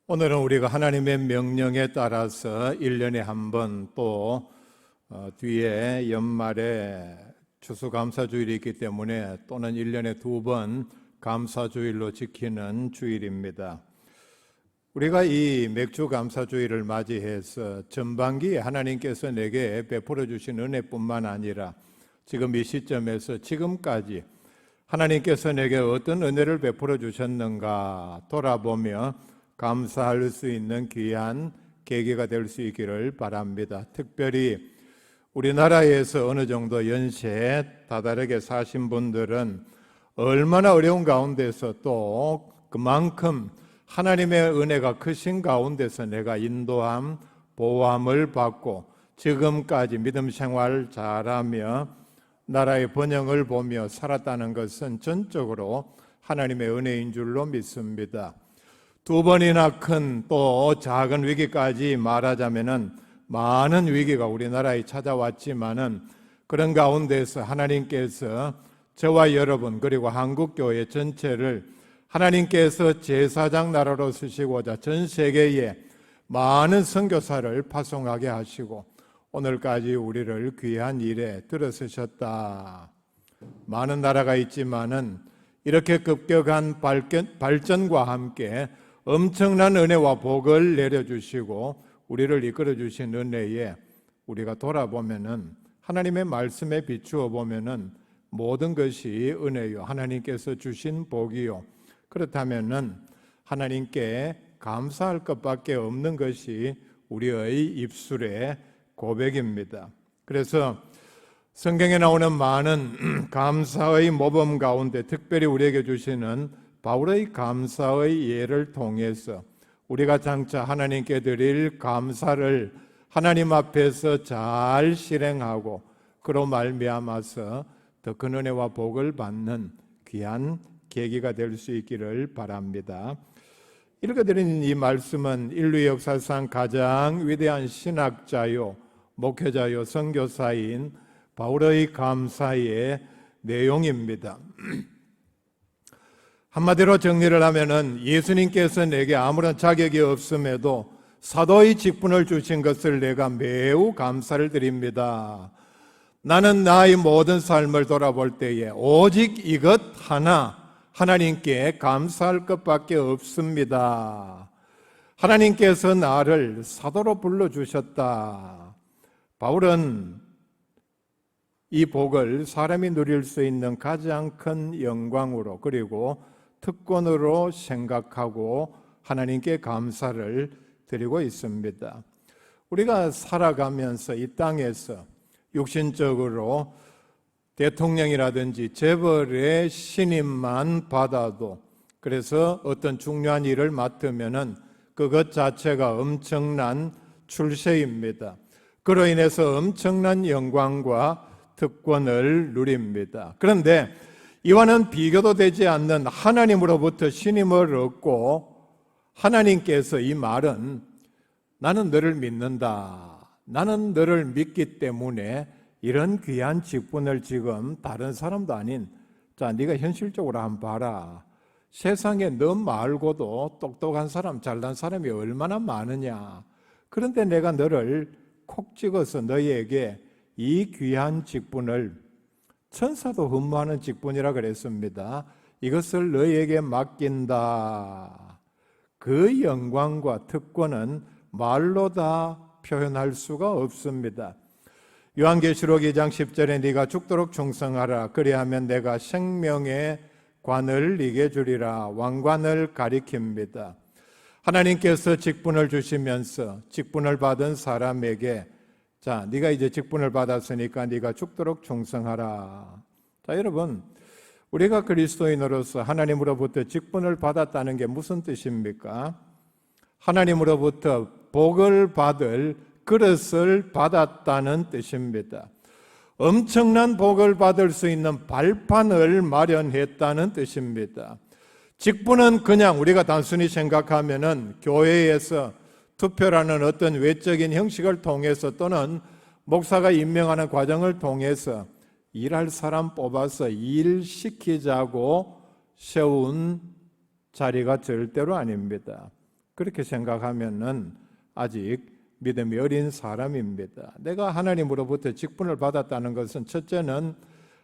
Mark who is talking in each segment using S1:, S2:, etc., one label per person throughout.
S1: 오늘은 우리가 하나님의 명령에 따라서 1년에 한 번 또 뒤에 연말에 추수감사주일이 있기 때문에 또는 1년에 2번 감사주일로 지키는 주일입니다. 우리가 이 맥주감사주일을 맞이해서 전반기에 하나님께서 내게 베풀어 주신 은혜뿐만 아니라 지금 이 시점에서 지금까지 하나님께서 내게 어떤 은혜를 베풀어 주셨는가 돌아보며 감사할 수 있는 귀한 계기가 될 수 있기를 바랍니다. 특별히 우리나라에서 어느 정도 연세에 다다르게 사신 분들은 얼마나 어려운 가운데서 또 그만큼 하나님의 은혜가 크신 가운데서 내가 인도함, 보호함을 받고 지금까지 믿음 생활 잘하며 나라의 번영을 보며 살았다는 것은 전적으로 하나님의 은혜인 줄로 믿습니다. 2번이나 큰 또 작은 위기까지 말하자면은 많은 위기가 우리나라에 찾아왔지만은 그런 가운데서 하나님께서 저와 여러분 그리고 한국교회 전체를 하나님께서 제사장 나라로 쓰시고자 전 세계에 많은 선교사를 파송하게 하시고 오늘까지 우리를 귀한 일에 들어서셨다. 많은 나라가 있지만은 이렇게 급격한 발전과 함께 엄청난 은혜와 복을 내려주시고 우리를 이끌어주신 은혜에 우리가 돌아보면은 하나님의 말씀에 비추어 보면은 모든 것이 은혜요 하나님께서 주신 복이요 그렇다면은 하나님께 감사할 것밖에 없는 것이 우리의 입술의 고백입니다. 그래서 성경에 나오는 많은 감사의 모범 가운데 특별히 우리에게 주시는 바울의 감사의 예를 통해서 우리가 장차 하나님께 드릴 감사를 하나님 앞에서 잘 실행하고 그로 말미암아서 더 큰 은혜와 복을 받는 귀한 계기가 될 수 있기를 바랍니다. 읽어드린 이 말씀은 인류 역사상 가장 위대한 신학자요 목회자요 선교사인 바울의 감사의 내용입니다. 한마디로 정리를 하면은 예수님께서 내게 아무런 자격이 없음에도 사도의 직분을 주신 것을 내가 매우 감사를 드립니다. 나는 나의 모든 삶을 돌아볼 때에 오직 이것 하나 하나님께 감사할 것밖에 없습니다. 하나님께서 나를 사도로 불러주셨다. 바울은 이 복을 사람이 누릴 수 있는 가장 큰 영광으로 그리고 특권으로 생각하고 하나님께 감사를 드리고 있습니다. 우리가 살아가면서 이 땅에서 육신적으로 대통령이라든지 재벌의 신임만 받아도 그래서 어떤 중요한 일을 맡으면은 그것 자체가 엄청난 출세입니다. 그로 인해서 엄청난 영광과 특권을 누립니다. 그런데 이와는 비교도 되지 않는 하나님으로부터 신임을 얻고 하나님께서 이 말은 나는 너를 믿는다. 나는 너를 믿기 때문에 이런 귀한 직분을 지금 다른 사람도 아닌 자 네가 현실적으로 한번 봐라. 세상에 너 말고도 똑똑한 사람, 잘난 사람이 얼마나 많으냐. 그런데 내가 너를 콕 찍어서 너희에게 이 귀한 직분을 천사도 흠모하는 직분이라 그랬습니다. 이것을 너희에게 맡긴다. 그 영광과 특권은 말로 다 표현할 수가 없습니다. 요한계시록 2장 10절에 네가 죽도록 충성하라. 그리하면 내가 생명의 관을 네게 주리라. 왕관을 가리킵니다. 하나님께서 직분을 주시면서 직분을 받은 사람에게 자, 네가 이제 직분을 받았으니까 네가 죽도록 충성하라. 자, 여러분, 우리가 그리스도인으로서 하나님으로부터 직분을 받았다는 게 무슨 뜻입니까? 하나님으로부터 복을 받을 그릇을 받았다는 뜻입니다. 엄청난 복을 받을 수 있는 발판을 마련했다는 뜻입니다. 직분은 그냥 우리가 단순히 생각하면은 교회에서 투표라는 어떤 외적인 형식을 통해서 또는 목사가 임명하는 과정을 통해서 일할 사람 뽑아서 일시키자고 세운 자리가 절대로 아닙니다. 그렇게 생각하면은 아직 믿음이 어린 사람입니다. 내가 하나님으로부터 직분을 받았다는 것은 첫째는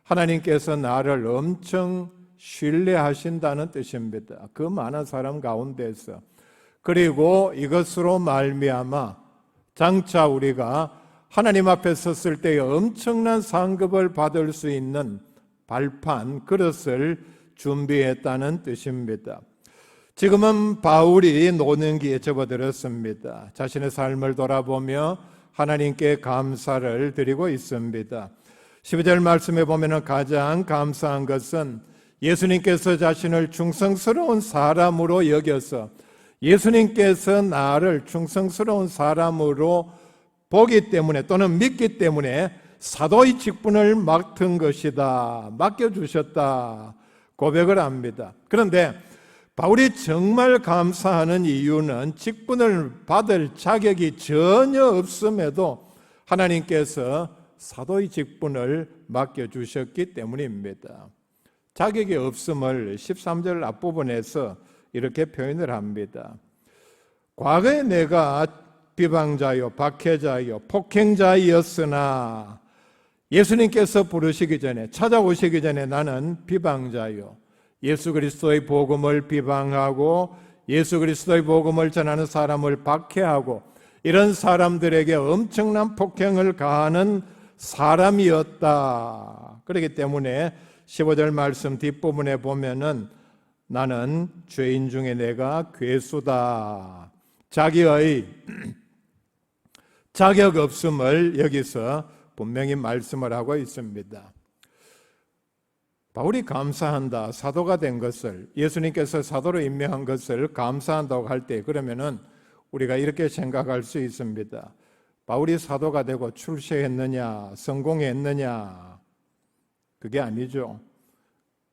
S1: 하나님께서 나를 엄청 신뢰하신다는 뜻입니다. 그 많은 사람 가운데서. 그리고 이것으로 말미암아 장차 우리가 하나님 앞에 섰을 때에 엄청난 상급을 받을 수 있는 발판, 그릇을 준비했다는 뜻입니다. 지금은 바울이 노년기에 접어들었습니다. 자신의 삶을 돌아보며 하나님께 감사를 드리고 있습니다. 12절 말씀에 보면 가장 감사한 것은 예수님께서 자신을 충성스러운 사람으로 여겨서 예수님께서 나를 충성스러운 사람으로 보기 때문에 또는 믿기 때문에 사도의 직분을 맡은 것이다, 맡겨주셨다 고백을 합니다. 그런데 바울이 정말 감사하는 이유는 직분을 받을 자격이 전혀 없음에도 하나님께서 사도의 직분을 맡겨주셨기 때문입니다. 자격이 없음을 13절 앞부분에서 이렇게 표현을 합니다. 과거에 내가 비방자요, 박해자요, 폭행자였으나 예수님께서 부르시기 전에, 찾아오시기 전에 나는 비방자요, 예수 그리스도의 복음을 비방하고 예수 그리스도의 복음을 전하는 사람을 박해하고 이런 사람들에게 엄청난 폭행을 가하는 사람이었다. 그렇기 때문에 15절 말씀 뒷부분에 보면은 나는 죄인 중에 내가 괴수다. 자기의 자격 없음을 여기서 분명히 말씀을 하고 있습니다. 바울이 감사한다, 사도가 된 것을, 예수님께서 사도로 임명한 것을 감사한다고 할 때 그러면은 우리가 이렇게 생각할 수 있습니다. 바울이 사도가 되고 출세했느냐, 성공했느냐? 그게 아니죠.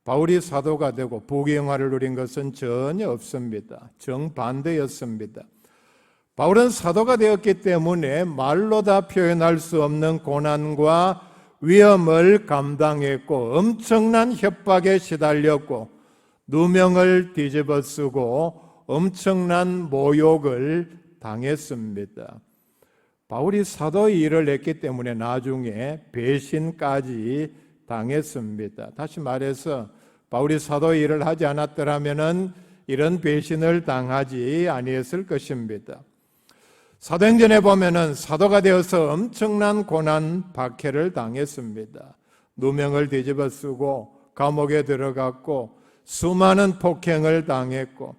S1: 바울이 사도가 되고 부귀영화를 누린 것은 전혀 없습니다. 정반대였습니다. 바울은 사도가 되었기 때문에 말로 다 표현할 수 없는 고난과 위험을 감당했고 엄청난 협박에 시달렸고 누명을 뒤집어 쓰고 엄청난 모욕을 당했습니다. 바울이 사도의 일을 했기 때문에 나중에 배신까지 당했습니다. 다시 말해서 바울이 사도의 일을 하지 않았더라면 이런 배신을 당하지 아니했을 것입니다. 사도행전에 보면은 사도가 되어서 엄청난 고난, 박해를 당했습니다. 누명을 뒤집어 쓰고 감옥에 들어갔고 수많은 폭행을 당했고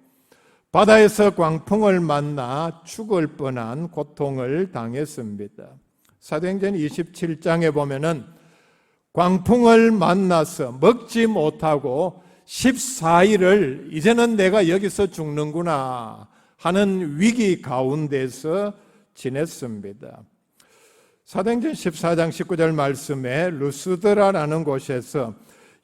S1: 바다에서 광풍을 만나 죽을 뻔한 고통을 당했습니다. 사도행전 27장에 보면은 광풍을 만나서 먹지 못하고 14일을 이제는 내가 여기서 죽는구나 하는 위기 가운데서 지냈습니다. 사도행전 14장 19절 말씀에 루스드라라는 곳에서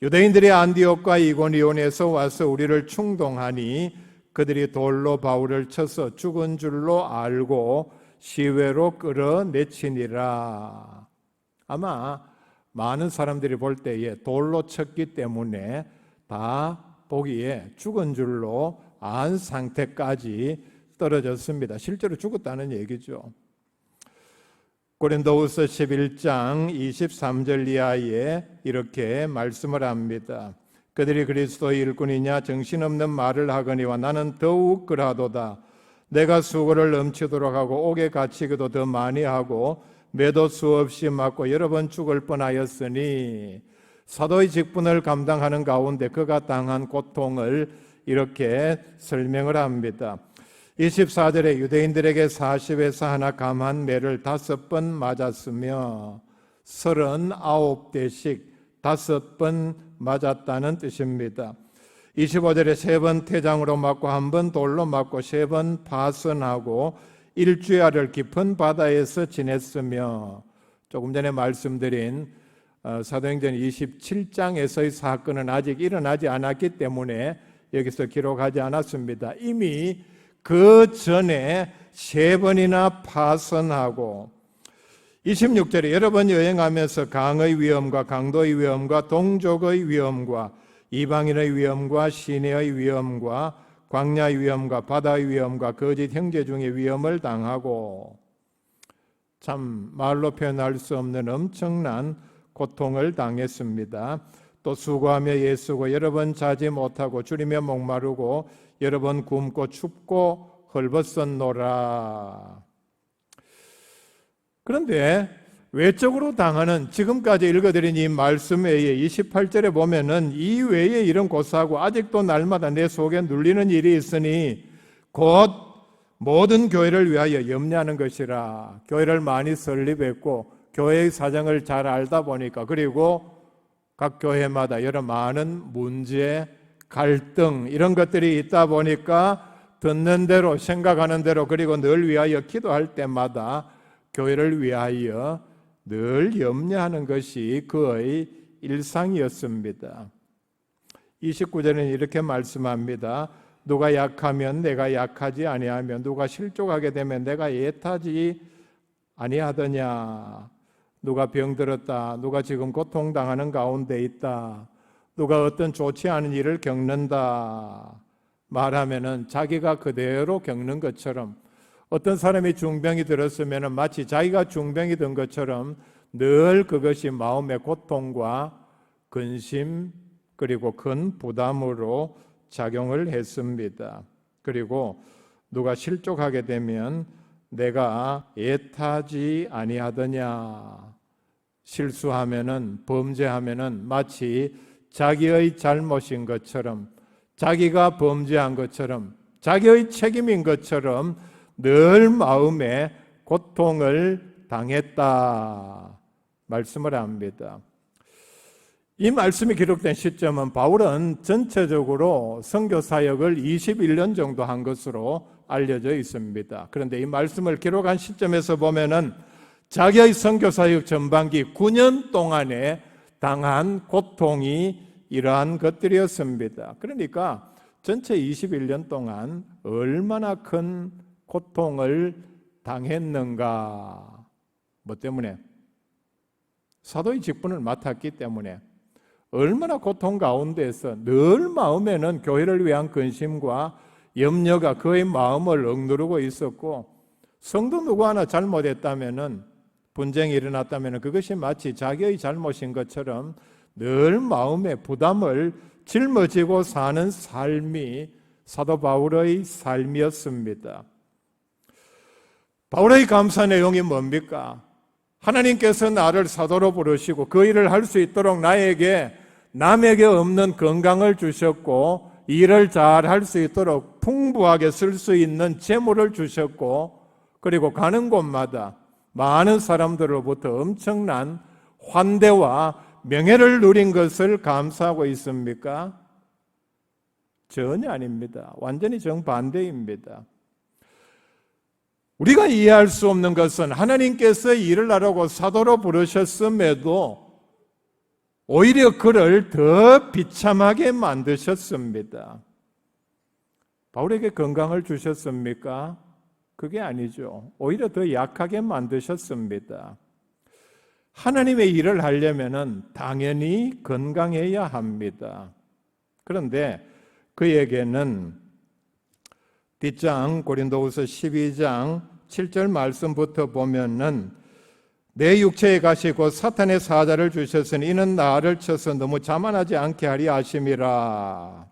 S1: 유대인들이 안디옥과 이고니온에서 와서 우리를 충동하니 그들이 돌로 바울을 쳐서 죽은 줄로 알고 시외로 끌어내치니라. 아마 많은 사람들이 볼 때에 돌로 쳤기 때문에 다 보기에 죽은 줄로 안 상태까지 떨어졌습니다. 실제로 죽었다는 얘기죠. 고린도후서 11장 23절 이하에 이렇게 말씀을 합니다. 그들이 그리스도의 일꾼이냐 정신없는 말을 하거니와 나는 더욱 그라도다. 내가 수고를 넘치도록 하고 옥에 갇히기도 더 많이 하고 매도 수없이 맞고 여러 번 죽을 뻔하였으니 사도의 직분을 감당하는 가운데 그가 당한 고통을 이렇게 설명을 합니다. 24절에 유대인들에게 40에서 하나 감한 매를 5번 맞았으며 39대씩 5번 맞았다는 뜻입니다. 25절에 3번 태장으로 맞고 1번 돌로 맞고 3번 파선하고 일주야를 깊은 바다에서 지냈으며 조금 전에 말씀드린 사도행전 27장에서의 사건은 아직 일어나지 않았기 때문에 여기서 기록하지 않았습니다. 이미 그 전에 3번이나 파선하고 26절에 여러 번 여행하면서 강의 위험과 강도의 위험과 동족의 위험과 이방인의 위험과 시내의 위험과 광야의 위험과 바다의 위험과 거짓 형제 중의 위험을 당하고 참 말로 표현할 수 없는 엄청난 고통을 당했습니다. 또 수고하며 애쓰고 여러 번 자지 못하고 줄이며 목마르고 여러 번 굶고 춥고 헐벗었노라. 그런데 외적으로 당하는 지금까지 읽어드린 이 말씀 외에 28절에 보면은 이 외에 이런 고사하고 아직도 날마다 내 속에 눌리는 일이 있으니 곧 모든 교회를 위하여 염려하는 것이라. 교회를 많이 설립했고 교회의 사정을 잘 알다 보니까 그리고 각 교회마다 여러 많은 문제, 갈등 이런 것들이 있다 보니까 듣는 대로 생각하는 대로 그리고 늘 위하여 기도할 때마다 교회를 위하여 늘 염려하는 것이 그의 일상이었습니다. 29절에는 이렇게 말씀합니다. 누가 약하면 내가 약하지 아니하며 누가 실족하게 되면 내가 애타지 아니하더냐. 누가 병들었다. 누가 지금 고통당하는 가운데 있다. 누가 어떤 좋지 않은 일을 겪는다. 말하면은 자기가 그대로 겪는 것처럼 어떤 사람이 중병이 들었으면 마치 자기가 중병이 든 것처럼 늘 그것이 마음의 고통과 근심 그리고 큰 부담으로 작용을 했습니다. 그리고 누가 실족하게 되면 내가 애타지 아니하더냐. 실수하면은 범죄하면은 마치 자기의 잘못인 것처럼 자기가 범죄한 것처럼 자기의 책임인 것처럼 늘 마음에 고통을 당했다 말씀을 합니다. 이 말씀이 기록된 시점은 바울은 전체적으로 선교 사역을 21년 정도 한 것으로 알려져 있습니다. 그런데 이 말씀을 기록한 시점에서 보면은 자기의 선교 사역 전반기 9년 동안에 당한 고통이 이러한 것들이었습니다. 그러니까 전체 21년 동안 얼마나 큰 고통을 당했는가. 뭐 때문에? 사도의 직분을 맡았기 때문에. 얼마나 고통 가운데에서 늘 마음에는 교회를 위한 근심과 염려가 그의 마음을 억누르고 있었고, 성도 누구 하나 잘못했다면은, 분쟁이 일어났다면은 그것이 마치 자기의 잘못인 것처럼 늘 마음의 부담을 짊어지고 사는 삶이 사도 바울의 삶이었습니다. 바울의 감사 내용이 뭡니까? 하나님께서 나를 사도로 부르시고 그 일을 할 수 있도록 나에게 남에게 없는 건강을 주셨고 일을 잘 할 수 있도록 풍부하게 쓸 수 있는 재물을 주셨고 그리고 가는 곳마다 많은 사람들로부터 엄청난 환대와 명예를 누린 것을 감사하고 있습니까? 전혀 아닙니다. 완전히 정반대입니다. 우리가 이해할 수 없는 것은 하나님께서 일을 하라고 사도로 부르셨음에도 오히려 그를 더 비참하게 만드셨습니다. 바울에게 건강을 주셨습니까? 그게 아니죠. 오히려 더 약하게 만드셨습니다. 하나님의 일을 하려면은 당연히 건강해야 합니다. 그런데 그에게는 뒷장 고린도후서 12장 7절 말씀부터 보면은 내 육체에 가시고 사탄의 사자를 주셨으니 이는 나를 쳐서 너무 자만하지 않게 하리 하심이라.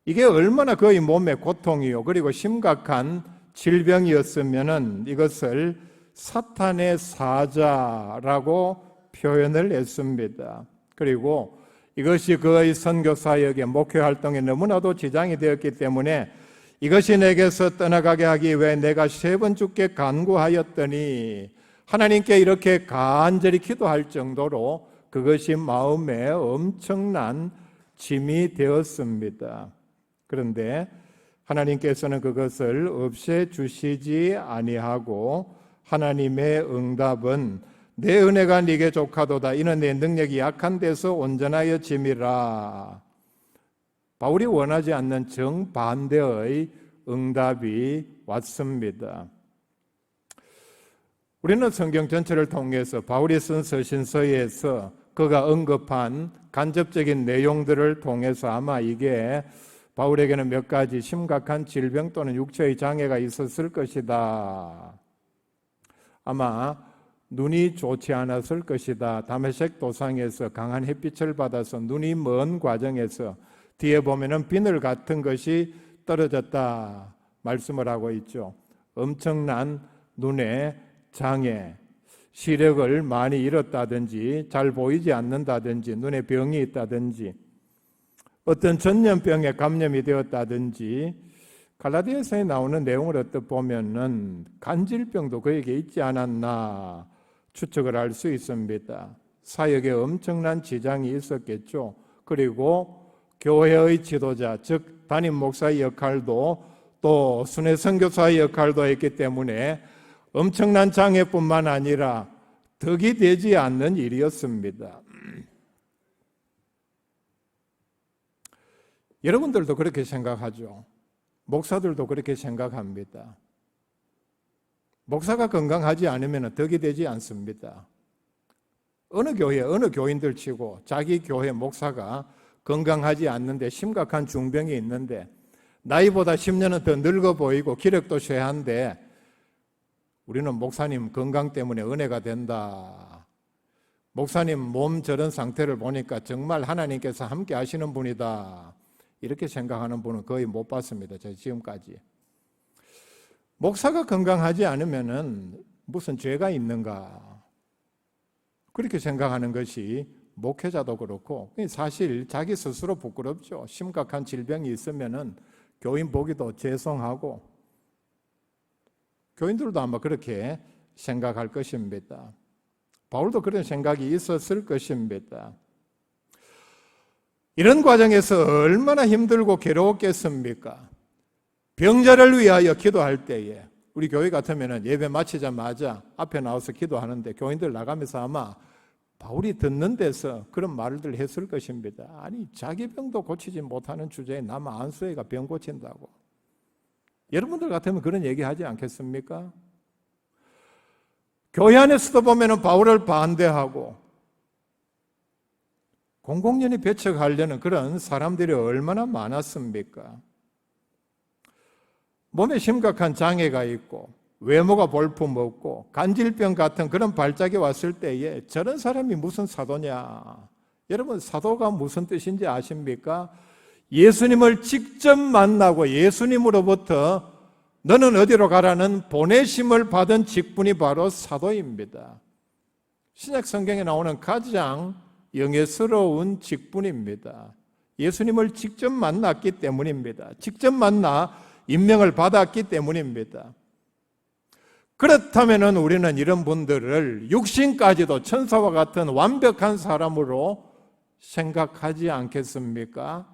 S1: 이게 얼마나 그의 몸의 고통이요 그리고 심각한 질병이었으면은 이것을 사탄의 사자라고 표현을 했습니다. 그리고 이것이 그의 선교 사역의 목회 활동에 너무나도 지장이 되었기 때문에 이것이 내게서 떠나가게 하기 위해 내가 3번 주께 간구하였더니 하나님께 이렇게 간절히 기도할 정도로 그것이 마음에 엄청난 짐이 되었습니다. 그런데 하나님께서는 그것을 없애주시지 아니하고 하나님의 응답은 내 은혜가 네게 족하도다 이는 내 능력이 약한 데서 온전하여 짐이라. 바울이 원하지 않는 정반대의 응답이 왔습니다. 우리는 성경 전체를 통해서 바울이 쓴 서신서에서 그가 언급한 간접적인 내용들을 통해서 아마 이게 바울에게는 몇 가지 심각한 질병 또는 육체의 장애가 있었을 것이다. 아마 눈이 좋지 않았을 것이다. 다메섹 도상에서 강한 햇빛을 받아서 눈이 먼 과정에서 뒤에 보면은 비늘 같은 것이 떨어졌다 말씀을 하고 있죠. 엄청난 눈의 장애, 시력을 많이 잃었다든지 잘 보이지 않는다든지 눈에 병이 있다든지 어떤 전염병에 감염이 되었다든지 갈라디아서에 나오는 내용을 어떻게 보면은 간질병도 그에게 있지 않았나 추측을 할 수 있습니다. 사역에 엄청난 지장이 있었겠죠. 그리고 교회의 지도자, 즉 담임 목사의 역할도 또 순회 선교사의 역할도 했기 때문에 엄청난 장애뿐만 아니라 덕이 되지 않는 일이었습니다. 여러분들도 그렇게 생각하죠. 목사들도 그렇게 생각합니다. 목사가 건강하지 않으면 덕이 되지 않습니다. 어느 교회, 어느 교인들 치고 자기 교회 목사가 건강하지 않는데 심각한 중병이 있는데 나이보다 10년은 더 늙어 보이고 기력도 쇠한데 우리는 목사님 건강 때문에 은혜가 된다. 목사님 몸 저런 상태를 보니까 정말 하나님께서 함께 하시는 분이다. 이렇게 생각하는 분은 거의 못 봤습니다. 제가 지금까지. 목사가 건강하지 않으면은 무슨 죄가 있는가? 그렇게 생각하는 것이 목회자도 그렇고 사실 자기 스스로 부끄럽죠. 심각한 질병이 있으면은 교인 보기도 죄송하고 교인들도 아마 그렇게 생각할 것입니다. 바울도 그런 생각이 있었을 것입니다. 이런 과정에서 얼마나 힘들고 괴로웠겠습니까? 병자를 위하여 기도할 때에 우리 교회 같으면 예배 마치자마자 앞에 나와서 기도하는데 교인들 나가면서 아마 바울이 듣는 데서 그런 말들 했을 것입니다. 아니 자기 병도 고치지 못하는 주제에 남 안수해가 병 고친다고. 여러분들 같으면 그런 얘기 하지 않겠습니까? 교회 안에서도 보면 바울을 반대하고 공공연히 배척하려는 그런 사람들이 얼마나 많았습니까? 몸에 심각한 장애가 있고 외모가 볼품없고 간질병 같은 그런 발작이 왔을 때에 저런 사람이 무슨 사도냐? 여러분 사도가 무슨 뜻인지 아십니까? 예수님을 직접 만나고 예수님으로부터 너는 어디로 가라는 보내심을 받은 직분이 바로 사도입니다. 신약 성경에 나오는 가장 영예스러운 직분입니다. 예수님을 직접 만났기 때문입니다. 직접 만나 임명을 받았기 때문입니다. 그렇다면 우리는 이런 분들을 육신까지도 천사와 같은 완벽한 사람으로 생각하지 않겠습니까?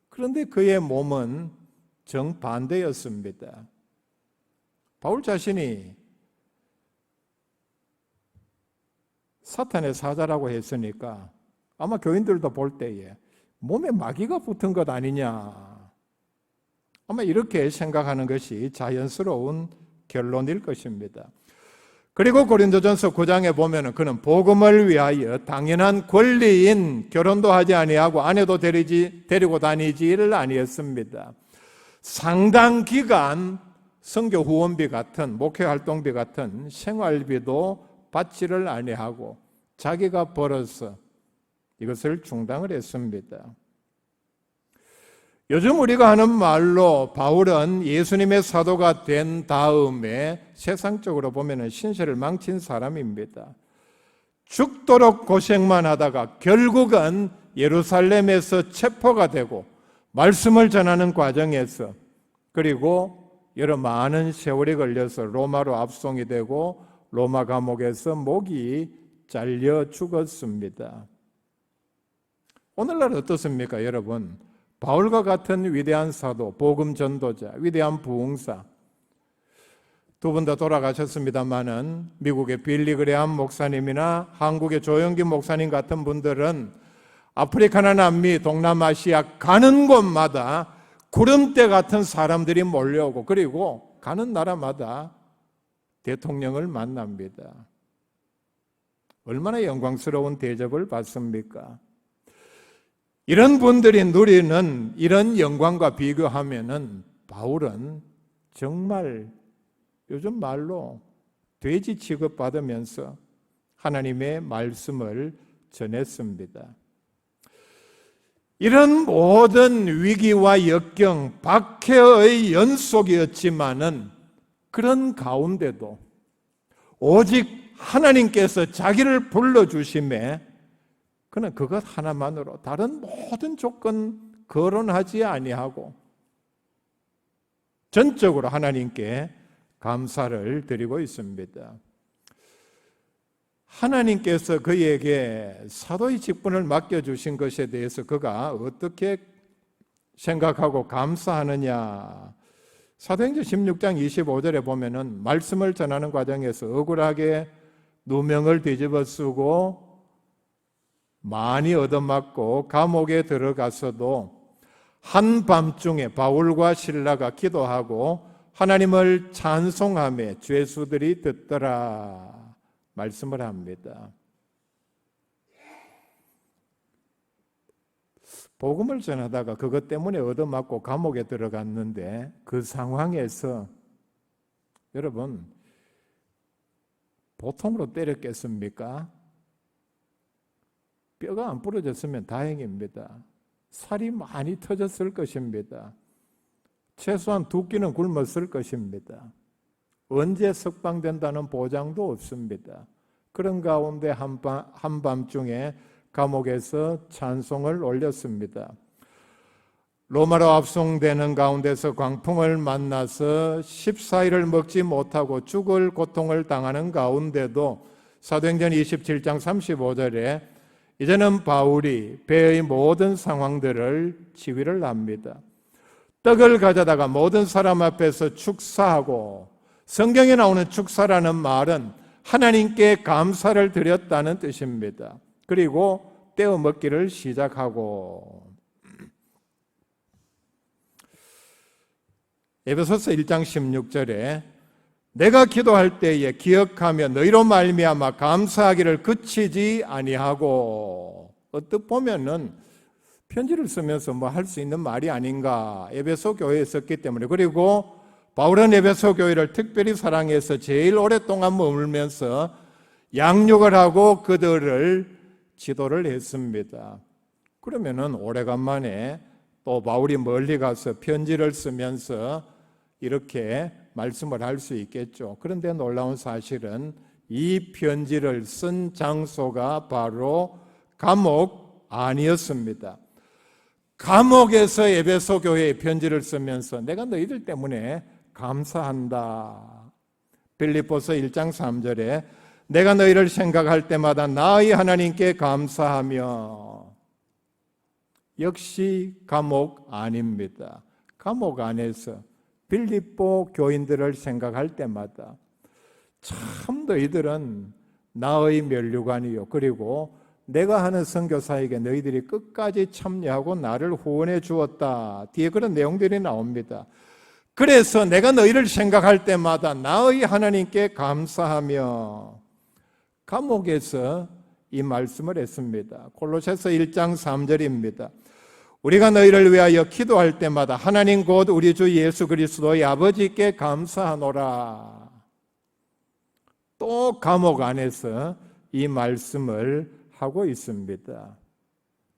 S1: 그런데 그의 몸은 정반대였습니다. 바울 자신이 사탄의 사자라고 했으니까 아마 교인들도 볼 때에 몸에 마귀가 붙은 것 아니냐, 아마 이렇게 생각하는 것이 자연스러운 결론일 것입니다. 그리고 고린도전서 9장에 보면 그는 복음을 위하여 당연한 권리인 결혼도 하지 아니하고 아내도 데리고 다니지를 아니했습니다. 상당 기간 선교 후원비 같은 목회 활동비 같은 생활비도 받지를 아니하고 자기가 벌어서 이것을 충당을 했습니다. 요즘 우리가 하는 말로 바울은 예수님의 사도가 된 다음에 세상적으로 보면 신세를 망친 사람입니다. 죽도록 고생만 하다가 결국은 예루살렘에서 체포가 되고 말씀을 전하는 과정에서 그리고 여러 많은 세월이 걸려서 로마로 압송이 되고 로마 감옥에서 목이 잘려 죽었습니다. 오늘날 어떻습니까, 여러분? 바울과 같은 위대한 사도, 복음 전도자, 위대한 부흥사 두 분 다 돌아가셨습니다마는 미국의 빌리 그레함 목사님이나 한국의 조영기 목사님 같은 분들은 아프리카나 남미, 동남아시아 가는 곳마다 구름대 같은 사람들이 몰려오고 그리고 가는 나라마다 대통령을 만납니다. 얼마나 영광스러운 대접을 받습니까? 이런 분들이 누리는 이런 영광과 비교하면은 바울은 정말 요즘 말로 돼지 취급받으면서 하나님의 말씀을 전했습니다. 이런 모든 위기와 역경, 박해의 연속이었지만은 그런 가운데도 오직 하나님께서 자기를 불러주심에 그는 그것 하나만으로 다른 모든 조건 거론하지 아니하고 전적으로 하나님께 감사를 드리고 있습니다. 하나님께서 그에게 사도의 직분을 맡겨주신 것에 대해서 그가 어떻게 생각하고 감사하느냐. 사도행전 16장 25절에 보면은 말씀을 전하는 과정에서 억울하게 누명을 뒤집어 쓰고 많이 얻어맞고 감옥에 들어가서도 한밤중에 바울과 실라가 기도하고 하나님을 찬송하며 죄수들이 듣더라 말씀을 합니다. 복음을 전하다가 그것 때문에 얻어맞고 감옥에 들어갔는데 그 상황에서 여러분 보통으로 때렸겠습니까? 뼈가 안 부러졌으면 다행입니다. 살이 많이 터졌을 것입니다. 최소한 2끼는 굶었을 것입니다. 언제 석방된다는 보장도 없습니다. 그런 가운데 한밤중에 감옥에서 찬송을 올렸습니다. 로마로 압송되는 가운데서 광풍을 만나서 14일을 먹지 못하고 죽을 고통을 당하는 가운데도 사도행전 27장 35절에 이제는 바울이 배의 모든 상황들을 지휘를 합니다. 떡을 가져다가 모든 사람 앞에서 축사하고, 성경에 나오는 축사라는 말은 하나님께 감사를 드렸다는 뜻입니다. 그리고 떼어 먹기를 시작하고, 에베소서 1장 16절에 내가 기도할 때에 기억하며 너희로 말미암아 감사하기를 그치지 아니하고, 어떻게 보면은 편지를 쓰면서 뭐 할 수 있는 말이 아닌가. 에베소 교회에 썼기 때문에. 그리고 바울은 에베소 교회를 특별히 사랑해서 제일 오랫동안 머물면서 양육을 하고 그들을 지도를 했습니다. 그러면은 오래간만에 또 바울이 멀리 가서 편지를 쓰면서 이렇게 말씀을 할 수 있겠죠. 그런데 놀라운 사실은 이 편지를 쓴 장소가 바로 감옥 안이었습니다. 감옥에서 에베소 교회에 편지를 쓰면서 내가 너희들 때문에 감사한다. 빌립보서 1장 3절에 내가 너희를 생각할 때마다 나의 하나님께 감사하며, 역시 감옥 안입니다. 감옥 안에서 빌립보 교인들을 생각할 때마다 참 너희들은 나의 면류관이요, 그리고 내가 하는 선교사에게 너희들이 끝까지 참여하고 나를 후원해 주었다. 뒤에 그런 내용들이 나옵니다. 그래서 내가 너희를 생각할 때마다 나의 하나님께 감사하며, 감옥에서 이 말씀을 했습니다. 골로새서 1장 3절입니다. 우리가 너희를 위하여 기도할 때마다 하나님 곧 우리 주 예수 그리스도의 아버지께 감사하노라. 또 감옥 안에서 이 말씀을 하고 있습니다.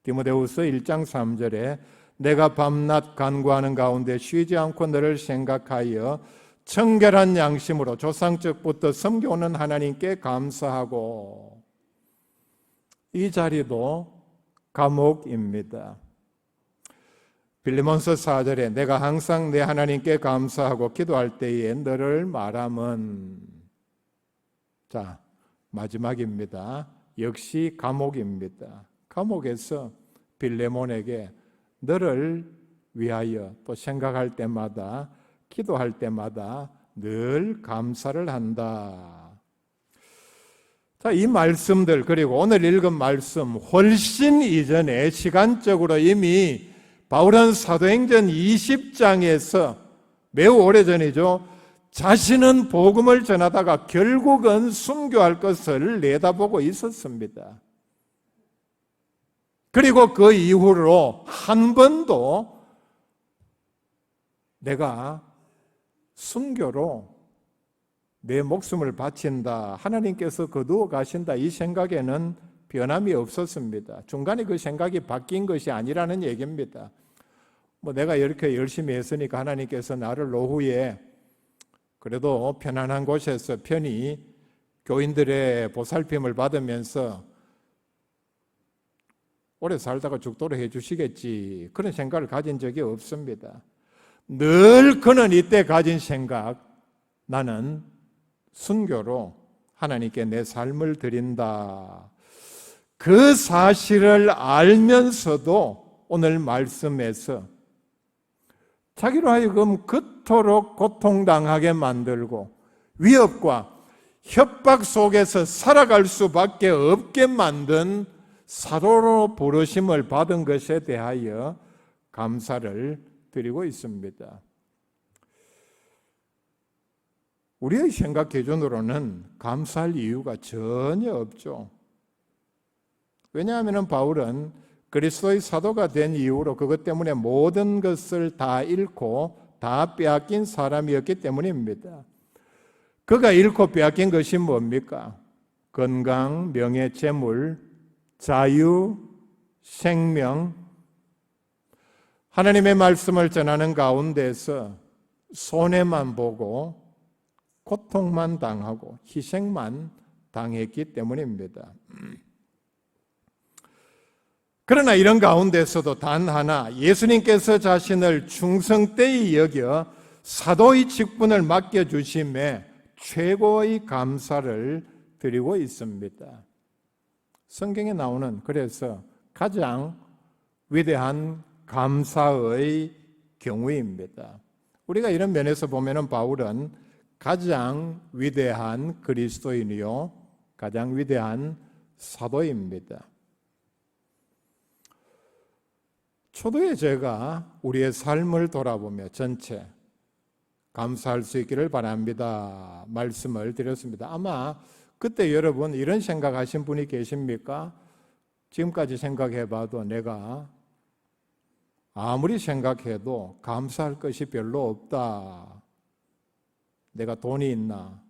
S1: 디모데후서 1장 3절에 내가 밤낮 간구하는 가운데 쉬지 않고 너를 생각하여 청결한 양심으로 조상적부터 섬겨오는 하나님께 감사하고, 이 자리도 감옥입니다. 빌레몬서 4절에 내가 항상 내 하나님께 감사하고 기도할 때에 너를 말함은, 자, 마지막입니다. 역시 감옥입니다. 감옥에서 빌레몬에게 너를 위하여 또 생각할 때마다, 기도할 때마다 늘 감사를 한다. 자, 이 말씀들, 그리고 오늘 읽은 말씀 훨씬 이전에 시간적으로 이미 바울은 사도행전 20장에서 매우 오래전이죠. 자신은 복음을 전하다가 결국은 순교할 것을 내다보고 있었습니다. 그리고 그 이후로 한 번도 내가 순교로 내 목숨을 바친다, 하나님께서 거두어 가신다, 이 생각에는 변함이 없었습니다. 중간에 그 생각이 바뀐 것이 아니라는 얘기입니다. 내가 이렇게 열심히 했으니까 하나님께서 나를 노후에 그래도 편안한 곳에서 편히 교인들의 보살핌을 받으면서 오래 살다가 죽도록 해주시겠지, 그런 생각을 가진 적이 없습니다. 늘 그는 이때 가진 생각, 나는 순교로 하나님께 내 삶을 드린다. 그 사실을 알면서도 오늘 말씀에서 자기로 하여금 그토록 고통당하게 만들고 위협과 협박 속에서 살아갈 수밖에 없게 만든 사도로 부르심을 받은 것에 대하여 감사를 드리고 있습니다. 우리의 생각 기준으로는 감사할 이유가 전혀 없죠. 왜냐하면 바울은 그리스도의 사도가 된 이후로 그것 때문에 모든 것을 다 잃고 다 빼앗긴 사람이었기 때문입니다. 그가 잃고 빼앗긴 것이 뭡니까? 건강, 명예, 재물, 자유, 생명. 하나님의 말씀을 전하는 가운데서 손해만 보고 고통만 당하고 희생만 당했기 때문입니다. 그러나 이런 가운데서도 단 하나, 예수님께서 자신을 충성되이 여겨 사도의 직분을 맡겨주심에 최고의 감사를 드리고 있습니다. 성경에 나오는, 그래서 가장 위대한 감사의 경우입니다. 우리가 이런 면에서 보면 바울은 가장 위대한 그리스도인이요 가장 위대한 사도입니다. 초도에 제가 우리의 삶을 돌아보며 전체 감사할 수 있기를 바랍니다 말씀을 드렸습니다. 아마 그때 여러분 이런 생각하신 분이 계십니까? 지금까지 생각해봐도 내가 아무리 생각해도 감사할 것이 별로 없다. 내가 돈이 있나?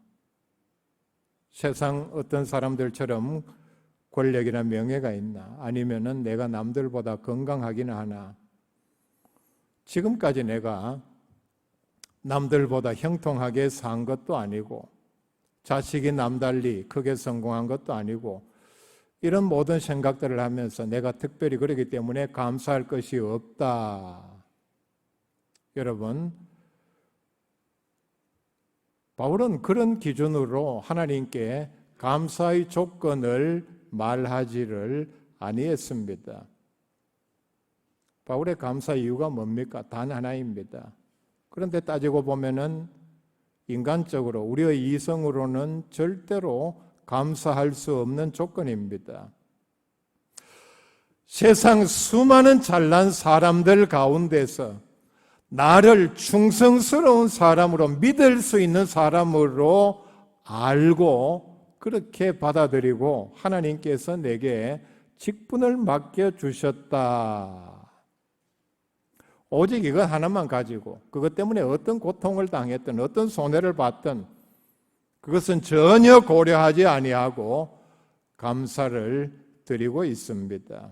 S1: 세상 어떤 사람들처럼 권력이나 명예가 있나? 아니면은 내가 남들보다 건강하기는 하나? 지금까지 내가 남들보다 형통하게 산 것도 아니고 자식이 남달리 크게 성공한 것도 아니고 이런 모든 생각들을 하면서 내가 특별히 그러기 때문에 감사할 것이 없다. 여러분, 바울은 그런 기준으로 하나님께 감사의 조건을 말하지를 아니했습니다. 바울의 감사 이유가 뭡니까? 단 하나입니다. 그런데 따지고 보면은 인간적으로 우리의 이성으로는 절대로 감사할 수 없는 조건입니다. 세상 수많은 잘난 사람들 가운데서 나를 충성스러운 사람으로 믿을 수 있는 사람으로 알고 그렇게 받아들이고 하나님께서 내게 직분을 맡겨주셨다. 오직 이것 하나만 가지고 그것 때문에 어떤 고통을 당했든 어떤 손해를 받든 그것은 전혀 고려하지 아니하고 감사를 드리고 있습니다.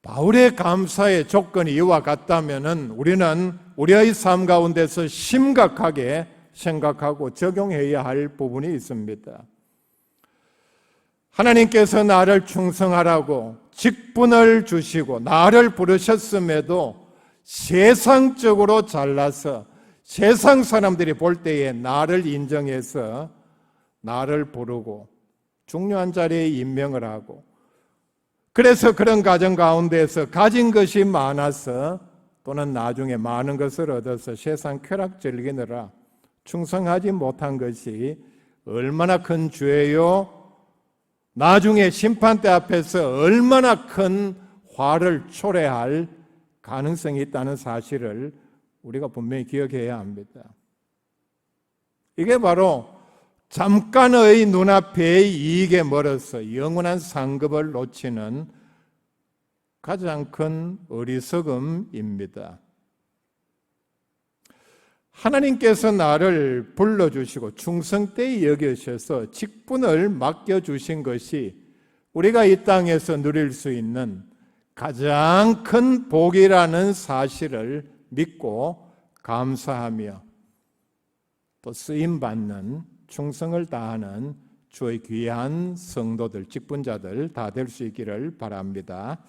S1: 바울의 감사의 조건이 이와 같다면 우리는 우리의 삶 가운데서 심각하게 생각하고 적용해야 할 부분이 있습니다. 하나님께서 나를 충성하라고 직분을 주시고 나를 부르셨음에도 세상적으로 잘나서 세상 사람들이 볼 때에 나를 인정해서 나를 부르고 중요한 자리에 임명을 하고 그래서 그런 가정 가운데서 가진 것이 많아서 또는 나중에 많은 것을 얻어서 세상 쾌락 즐기느라 충성하지 못한 것이 얼마나 큰 죄요? 나중에 심판대 앞에서 얼마나 큰 화를 초래할 가능성이 있다는 사실을 우리가 분명히 기억해야 합니다. 이게 바로 잠깐의 눈앞의 이익에 멀어서 영원한 상급을 놓치는 가장 큰 어리석음입니다. 하나님께서 나를 불러주시고 충성되이 여기셔서 직분을 맡겨주신 것이 우리가 이 땅에서 누릴 수 있는 가장 큰 복이라는 사실을 믿고 감사하며 또 쓰임받는 충성을 다하는 주의 귀한 성도들, 직분자들 다 될 수 있기를 바랍니다.